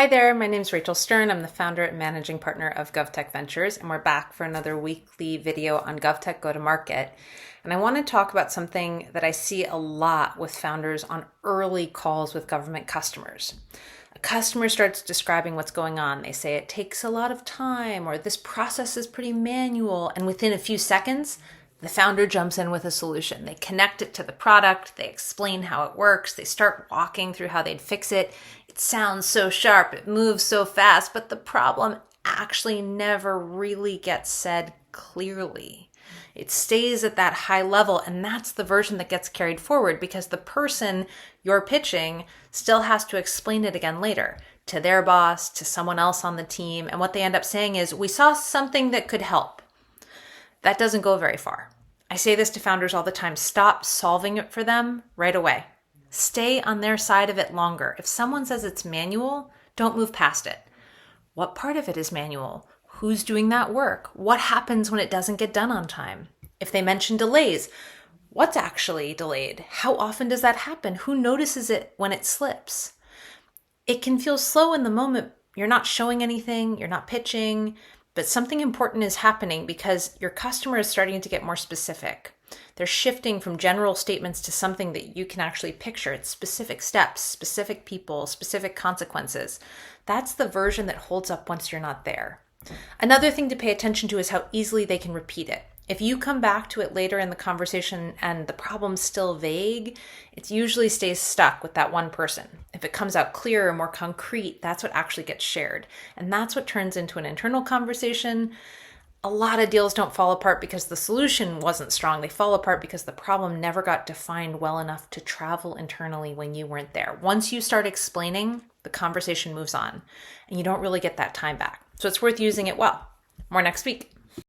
Hi there, my name is Rachel Stern. I'm the founder and managing partner of GovTech Ventures, and we're back for another weekly video on GovTech Go-to-Market. And I want to talk about something that I see a lot with founders on early calls with government customers. A customer starts describing what's going on. They say it takes a lot of time, or this process is pretty manual, and within a few seconds, the founder jumps in with a solution. They connect it to the product, they explain how it works, they start walking through how they'd fix it. It sounds so sharp, it moves so fast, but the problem actually never really gets said clearly. It stays at that high level, and that's the version that gets carried forward because the person you're pitching still has to explain it again later to their boss, to someone else on the team, and what they end up saying is, we saw something that could help. That doesn't go very far. I say this to founders all the time. Stop solving it for them right away. Stay on their side of it longer. If someone says it's manual, don't move past it. What part of it is manual? Who's doing that work? What happens when it doesn't get done on time? If they mention delays, what's actually delayed? How often does that happen? Who notices it when it slips? It can feel slow in the moment. You're not showing anything, you're not pitching, but something important is happening because your customer is starting to get more specific. They're shifting from general statements to something that you can actually picture. It's specific steps, specific people, specific consequences. That's the version that holds up once you're not there. Another thing to pay attention to is how easily they can repeat it. If you come back to it later in the conversation and the problem's still vague, it usually stays stuck with that one person. If it comes out clearer, more concrete, that's what actually gets shared. And that's what turns into an internal conversation. A lot of deals don't fall apart because the solution wasn't strong. They fall apart because the problem never got defined well enough to travel internally when you weren't there. Once you start explaining, the conversation moves on and you don't really get that time back. So it's worth using it well. More next week.